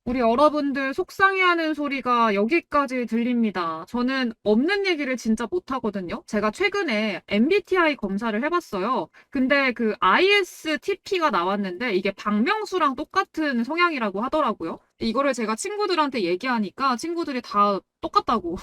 우리 여러분들 속상해하는 소리가 여기까지 들립니다. 저는 없는 얘기를 진짜 못하거든요. 제가 최근에 MBTI 검사를 해봤어요. 근데 그 ISTP가 나왔는데 이게 박명수랑 똑같은 성향이라고 하더라고요. 이거를 제가 친구들한테 얘기하니까 친구들이 다 똑같다고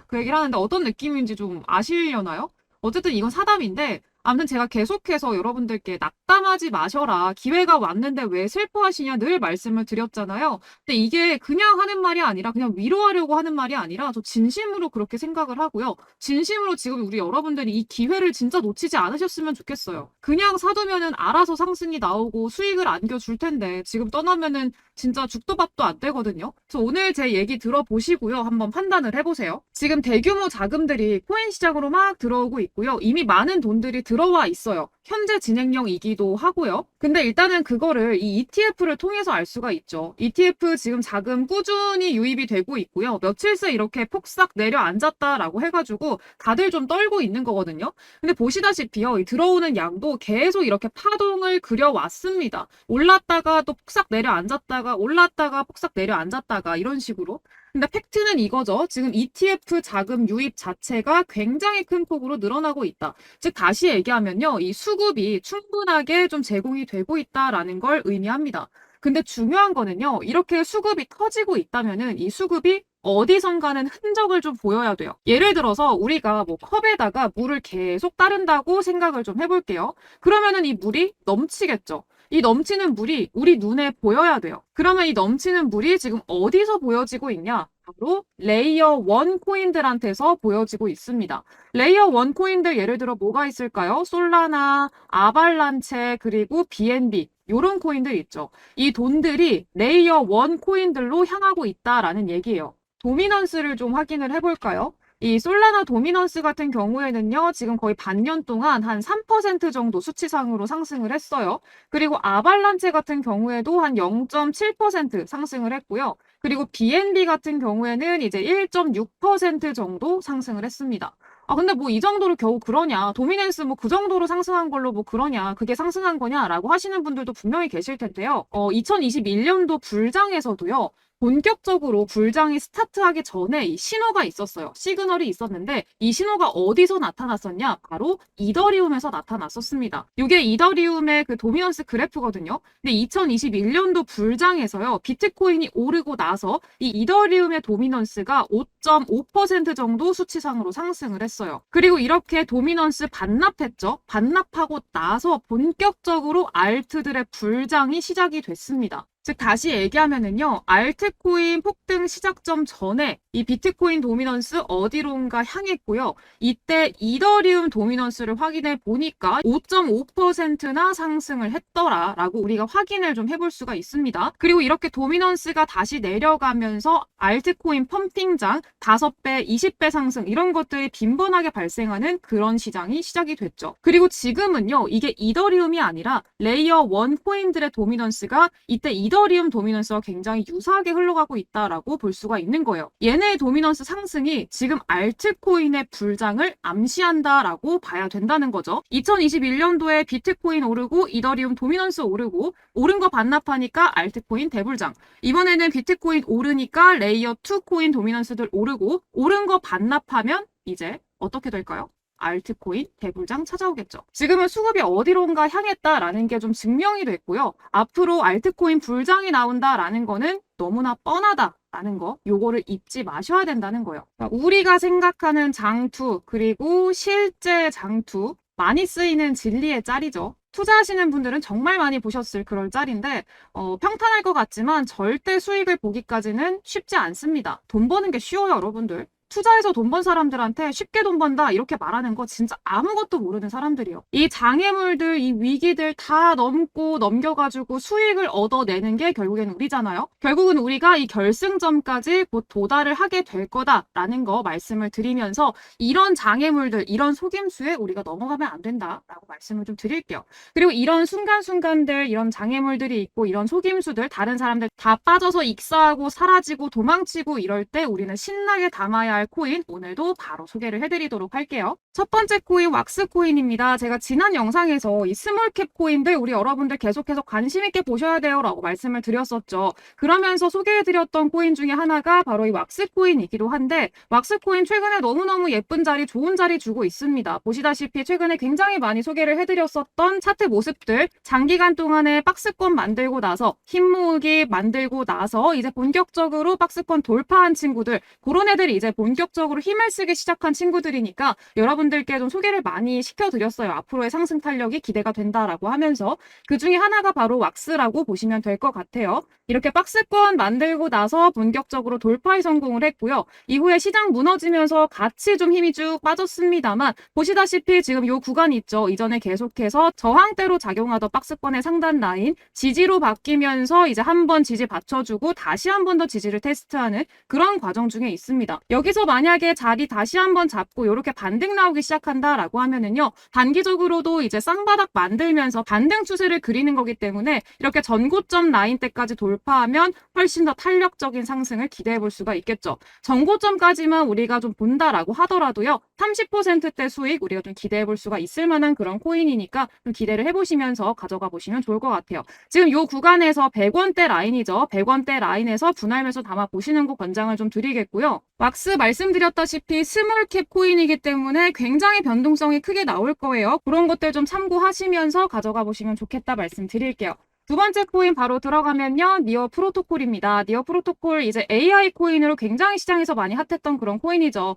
그 얘기를 하는데 어떤 느낌인지 좀 아시려나요? 어쨌든 이건 사담인데 아무튼 제가 계속해서 여러분들께 낙담하지 마셔라. 기회가 왔는데 왜 슬퍼하시냐 늘 말씀을 드렸잖아요. 근데 이게 그냥 하는 말이 아니라 그냥 위로하려고 하는 말이 아니라 저 진심으로 그렇게 생각을 하고요. 진심으로 지금 우리 여러분들이 이 기회를 진짜 놓치지 않으셨으면 좋겠어요. 그냥 사두면은 알아서 상승이 나오고 수익을 안겨줄 텐데 지금 떠나면은 진짜 죽도 밥도 안 되거든요. 그래서 오늘 제 얘기 들어보시고요. 한번 판단을 해보세요. 지금 대규모 자금들이 코인 시장으로 막 들어오고 있고요. 이미 많은 돈들이 들어와 있어요. 현재 진행형이기도 하고요. 근데 일단은 그거를 이 ETF를 통해서 알 수가 있죠. ETF 지금 자금 꾸준히 유입이 되고 있고요. 며칠 새 이렇게 폭삭 내려앉았다라고 해가지고 다들 좀 떨고 있는 거거든요. 근데 보시다시피요. 이 들어오는 양도 계속 이렇게 파동을 그려왔습니다. 올랐다가 또 폭삭 내려앉았다가 올랐다가 폭삭 내려앉았다가 이런 식으로. 근데 팩트는 이거죠. 지금 ETF 자금 유입 자체가 굉장히 큰 폭으로 늘어나고 있다. 즉 다시 얘기하면요. 이 수급이 충분하게 좀 제공이 되고 있다라는 걸 의미합니다. 근데 중요한 거는요. 이렇게 수급이 터지고 있다면은 이 수급이 어디선가는 흔적을 좀 보여야 돼요. 예를 들어서 우리가 뭐 컵에다가 물을 계속 따른다고 생각을 좀 해볼게요. 그러면은 이 물이 넘치겠죠. 이 넘치는 물이 우리 눈에 보여야 돼요. 그러면 이 넘치는 물이 지금 어디서 보여지고 있냐? 바로 레이어 1 코인들한테서 보여지고 있습니다. 레이어 1 코인들 예를 들어 뭐가 있을까요? 솔라나, 아발란체, 그리고 BNB 이런 코인들 있죠. 이 돈들이 레이어 1 코인들로 향하고 있다라는 얘기예요. 도미넌스를 좀 확인을 해볼까요? 이 솔라나 도미넌스 같은 경우에는요, 지금 거의 반년 동안 한 3% 정도 수치상으로 상승을 했어요. 그리고 아발란체 같은 경우에도 한 0.7% 상승을 했고요. 그리고 BNB 같은 경우에는 이제 1.6% 정도 상승을 했습니다. 아, 근데 뭐 이 정도로 겨우 그러냐. 도미넌스 뭐 그 정도로 상승한 걸로 뭐 그러냐. 그게 상승한 거냐라고 하시는 분들도 분명히 계실 텐데요. 2021년도 불장에서도요. 본격적으로 불장이 스타트하기 전에 이 신호가 있었어요. 시그널이 있었는데 이 신호가 어디서 나타났었냐? 바로 이더리움에서 나타났었습니다. 이게 이더리움의 그 도미넌스 그래프거든요. 근데 2021년도 불장에서요. 비트코인이 오르고 나서 이 이더리움의 도미넌스가 5.5% 정도 수치상으로 상승을 했어요. 그리고 이렇게 도미넌스 반납했죠. 반납하고 나서 본격적으로 알트들의 불장이 시작이 됐습니다. 즉 다시 얘기하면은요. 알트코인 폭등 시작점 전에 이 비트코인 도미넌스 어디론가 향했고요. 이때 이더리움 도미넌스를 확인해 보니까 5.5%나 상승을 했더라라고 우리가 확인을 좀 해볼 수가 있습니다. 그리고 이렇게 도미넌스가 다시 내려가면서 알트코인 펌핑장 5배, 20배 상승 이런 것들이 빈번하게 발생하는 그런 시장이 시작이 됐죠. 그리고 지금은요. 이게 이더리움이 아니라 레이어 1 코인들의 도미넌스가 이때 이더리움 도미넌스와 굉장히 유사하게 흘러가고 있다라고 볼 수가 있는 거예요. 얘네의 도미넌스 상승이 지금 알트코인의 불장을 암시한다라고 봐야 된다는 거죠. 2021년도에 비트코인 오르고 이더리움 도미넌스 오르고 오른 거 반납하니까 알트코인 대불장. 이번에는 비트코인 오르니까 레이어 2 코인 도미넌스들 오르고 오른 거 반납하면 이제 어떻게 될까요? 알트코인 대불장 찾아오겠죠. 지금은 수급이 어디론가 향했다라는 게 좀 증명이 됐고요. 앞으로 알트코인 불장이 나온다라는 거는 너무나 뻔하다라는 거, 요거를 잊지 마셔야 된다는 거예요. 그러니까 우리가 생각하는 장투, 그리고 실제 장투, 많이 쓰이는 진리의 짤이죠. 투자하시는 분들은 정말 많이 보셨을 그럴 짤인데 평탄할 것 같지만 절대 수익을 보기까지는 쉽지 않습니다. 돈 버는 게 쉬워요, 여러분들. 투자해서 돈 번 사람들한테 쉽게 돈 번다 이렇게 말하는 거 진짜 아무것도 모르는 사람들이요. 이 장애물들, 이 위기들 다 넘고 넘겨가지고 수익을 얻어내는 게 결국에는 우리잖아요. 결국은 우리가 이 결승점까지 곧 도달을 하게 될 거다라는 거 말씀을 드리면서 이런 장애물들, 이런 속임수에 우리가 넘어가면 안 된다라고 말씀을 좀 드릴게요. 그리고 이런 순간순간들, 이런 장애물들이 있고 이런 속임수들, 다른 사람들 다 빠져서 익사하고 사라지고 도망치고 이럴 때 우리는 신나게 담아야 할 주목할 코인 오늘도 바로 소개를 해드리도록 할게요. 첫 번째 코인 왁스 코인입니다. 제가 지난 영상에서 이 스몰캡 코인들 우리 여러분들 계속해서 관심 있게 보셔야 돼요 라고 말씀을 드렸었죠. 그러면서 소개해드렸던 코인 중에 하나가 바로 이 왁스 코인이기도 한데, 왁스 코인 최근에 너무너무 예쁜 자리, 좋은 자리 주고 있습니다. 보시다시피 최근에 굉장히 많이 소개를 해드렸었던 차트 모습들, 장기간 동안에 박스권 만들고 나서 힘 모으기 만들고 나서 이제 본격적으로 박스권 돌파한 친구들, 그런 애들이 이제 본격적으로 힘을 쓰기 시작한 친구들이니까 여러분들께 좀 소개를 많이 시켜드렸어요. 앞으로의 상승 탄력이 기대가 된다라고 하면서 그 중에 하나가 바로 왁스라고 보시면 될 것 같아요. 이렇게 박스권 만들고 나서 본격적으로 돌파에 성공을 했고요. 이후에 시장 무너지면서 같이 좀 힘이 쭉 빠졌습니다만 보시다시피 지금 이 구간이 있죠. 이전에 계속해서 저항대로 작용하던 박스권의 상단 라인 지지로 바뀌면서 이제 한번 지지 받쳐주고 다시 한 번 더 지지를 테스트하는 그런 과정 중에 있습니다. 여기서 만약에 자리 다시 한번 잡고 이렇게 반등 나오기 시작한다라고 하면은요, 단기적으로도 이제 쌍바닥 만들면서 반등 추세를 그리는 거기 때문에 이렇게 전고점 라인 때까지 돌파하면 훨씬 더 탄력적인 상승을 기대해 볼 수가 있겠죠. 전고점까지만 우리가 좀 본다라고 하더라도요, 30%대 수익 우리가 좀 기대해 볼 수가 있을 만한 그런 코인이니까 좀 기대를 해보시면서 가져가 보시면 좋을 것 같아요. 지금 이 구간에서 100원대 라인이죠. 100원대 라인에서 분할 매수 담아 보시는 거 권장을 좀 드리겠고요. 왁스 말씀드렸다시피 스몰캡 코인이기 때문에 굉장히 변동성이 크게 나올 거예요. 그런 것들 좀 참고하시면서 가져가 보시면 좋겠다 말씀드릴게요. 두 번째 코인 바로 들어가면요, 니어 프로토콜입니다. 니어 프로토콜 이제 AI 코인으로 굉장히 시장에서 많이 핫했던 그런 코인이죠.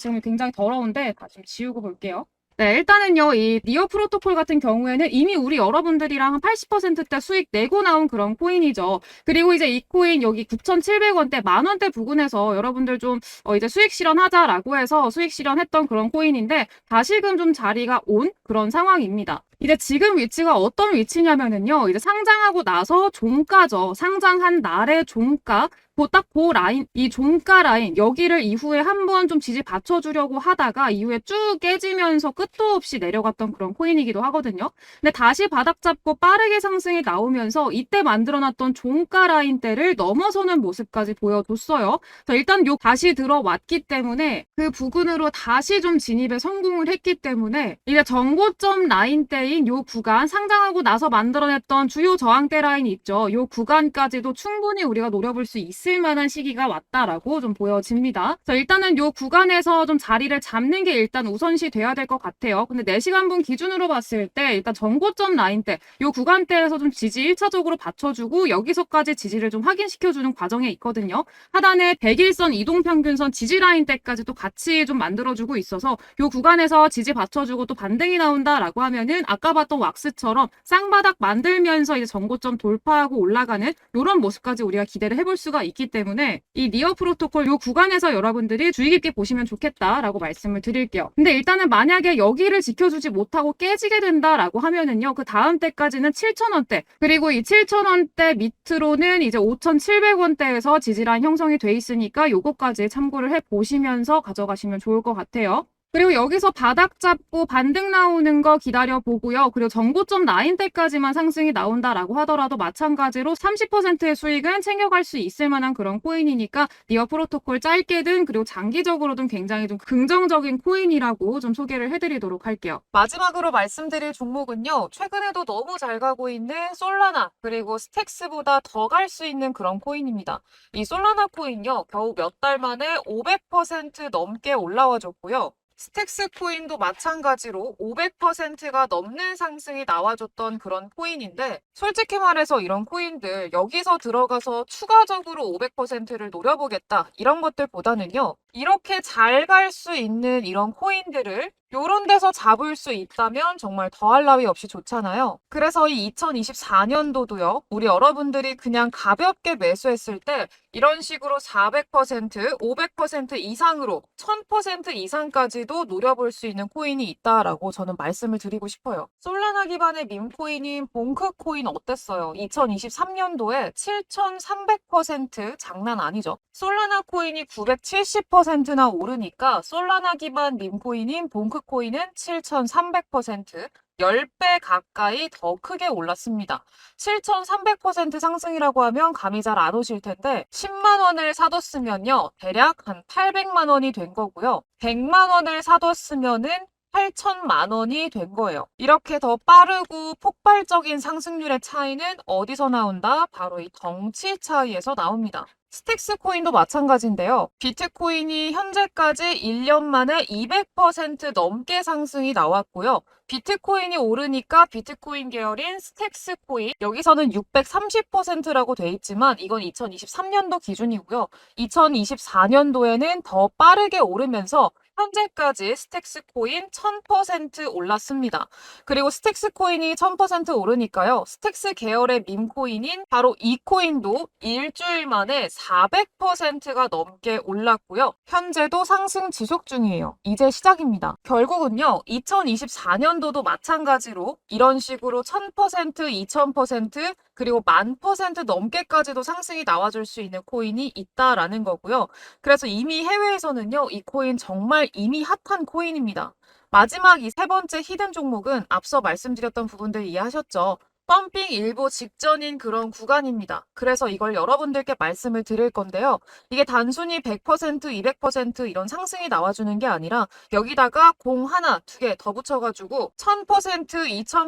지금 굉장히 더러운데 다 좀 지우고 볼게요. 네, 일단은요, 이 니어 프로토콜 같은 경우에는 이미 우리 여러분들이랑 한 80%대 수익 내고 나온 그런 코인이죠. 그리고 이제 이 코인 여기 9,700원대, 만원대 부근에서 여러분들 좀 이제 수익 실현하자라고 해서 수익 실현했던 그런 코인인데 다시금 좀 자리가 온 그런 상황입니다. 이제 지금 위치가 어떤 위치냐면은요, 이제 상장하고 나서 종가죠. 상장한 날의 종가, 그 라인, 이 종가 라인, 여기를 이후에 한번 좀 지지 받쳐주려고 하다가 이후에 쭉 깨지면서 끝도 없이 내려갔던 그런 코인이기도 하거든요. 근데 다시 바닥 잡고 빠르게 상승이 나오면서 이때 만들어놨던 종가 라인대를 넘어서는 모습까지 보여줬어요. 일단 다시 들어왔기 때문에 그 부근으로 다시 좀 진입에 성공을 했기 때문에 이제 전고점 라인대인 요 구간, 상장하고 나서 만들어냈던 주요 저항대 라인이 있죠. 요 구간까지도 충분히 우리가 노려볼 수 있을 만한 시기가 왔다라고 좀 보여집니다. 일단은 요 구간에서 좀 자리를 잡는 게 일단 우선시 돼야 될 것 같아요. 근데 4시간분 기준으로 봤을 때 일단 전고점 라인대, 요 구간대에서 좀 지지 1차적으로 받쳐주고 여기서까지 지지를 좀 확인시켜주는 과정에 있거든요. 하단에 100일선 이동평균선 지지 라인대까지 또 같이 좀 만들어주고 있어서 요 구간에서 지지 받쳐주고 또 반등이 나온다라고 하면은 아까 봤던 왁스처럼 쌍바닥 만들면서 이제 전고점 돌파하고 올라가는 이런 모습까지 우리가 기대를 해볼 수가 있기 때문에 이 니어 프로토콜 요 구간에서 여러분들이 주의 깊게 보시면 좋겠다라고 말씀을 드릴게요. 근데 일단은 만약에 여기를 지켜주지 못하고 깨지게 된다라고 하면은요, 그 다음 때까지는 7,000원대, 그리고 이 7,000원대 밑으로는 이제 5,700원대에서 지지라인 형성이 돼 있으니까 요거까지 참고를 해 보시면서 가져가시면 좋을 것 같아요. 그리고 여기서 바닥 잡고 반등 나오는 거 기다려보고요. 그리고 전고점 라인대까지만 상승이 나온다라고 하더라도 마찬가지로 30%의 수익은 챙겨갈 수 있을 만한 그런 코인이니까 니어 프로토콜 짧게든 그리고 장기적으로든 굉장히 좀 긍정적인 코인이라고 좀 소개를 해드리도록 할게요. 마지막으로 말씀드릴 종목은요, 최근에도 너무 잘 가고 있는 솔라나, 그리고 스택스보다 더 갈 수 있는 그런 코인입니다. 이 솔라나 코인요, 겨우 몇 달 만에 500% 넘게 올라와줬고요. 스택스 코인도 마찬가지로 500%가 넘는 상승이 나와줬던 그런 코인인데, 솔직히 말해서 이런 코인들 여기서 들어가서 추가적으로 500%를 노려보겠다 이런 것들보다는요, 이렇게 잘 갈 수 있는 이런 코인들을 요런 데서 잡을 수 있다면 정말 더할 나위 없이 좋잖아요. 그래서 이 2024년도도요, 우리 여러분들이 그냥 가볍게 매수했을 때 이런 식으로 400%, 500% 이상으로 1000% 이상까지도 노려볼 수 있는 코인이 있다라고 저는 말씀을 드리고 싶어요. 솔라나 기반의 밈코인인 봉크코인 어땠어요? 2023년도에 7300% 장난 아니죠. 솔라나 코인이 970%나 오르니까 솔라나 기반 밈코인인 봉크코인은 7300%, 10배 가까이 더 크게 올랐습니다. 7,300% 상승이라고 하면 감이 잘 안 오실 텐데 10만 원을 사뒀으면요. 대략 한 800만 원이 된 거고요. 100만 원을 사뒀으면은 8천만 원이 된 거예요. 이렇게 더 빠르고 폭발적인 상승률의 차이는 어디서 나온다? 바로 이 덩치 차이에서 나옵니다. 스택스 코인도 마찬가지인데요. 비트코인이 현재까지 1년 만에 200% 넘게 상승이 나왔고요. 비트코인이 오르니까 비트코인 계열인 스택스 코인, 여기서는 630%라고 돼 있지만 이건 2023년도 기준이고요. 2024년도에는 더 빠르게 오르면서 현재까지 스택스 코인 1000% 올랐습니다. 그리고 스택스 코인이 1000% 오르니까요. 스택스 계열의 밈코인인 바로 이 코인도 일주일 만에 400%가 넘게 올랐고요. 현재도 상승 지속 중이에요. 이제 시작입니다. 결국은요. 2024년도도 마찬가지로 이런 식으로 1000%, 2000%, 그리고 10,000% 넘게까지도 상승이 나와줄 수 있는 코인이 있다라는 거고요. 그래서 이미 해외에서는요. 이 코인 정말 이미 핫한 코인입니다. 마지막 이 세 번째 히든 종목은 앞서 말씀드렸던 부분들 이해하셨죠? 펌핑 일보 직전인 그런 구간입니다. 그래서 이걸 여러분들께 말씀을 드릴 건데요. 이게 단순히 100%, 200% 이런 상승이 나와주는 게 아니라 여기다가 공 하나, 두 개 더 붙여가지고 1000%,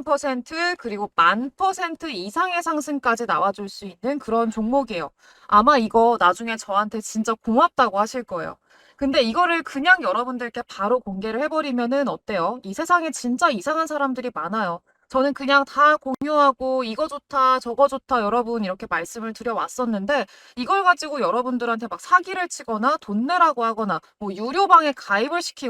2000% 그리고 10,000% 이상의 상승까지 나와줄 수 있는 그런 종목이에요. 아마 이거 나중에 저한테 진짜 고맙다고 하실 거예요. 근데 이거를 그냥 여러분들께 바로 공개를 해버리면은 어때요? 이 세상에 진짜 이상한 사람들이 많아요. 저는 그냥 다 공유하고 이거 좋다, 저거 좋다 여러분 이렇게 말씀을 드려왔었는데 이걸 가지고 여러분들한테 막 사기를 치거나 돈 내라고 하거나 뭐 유료방에 가입을 시키고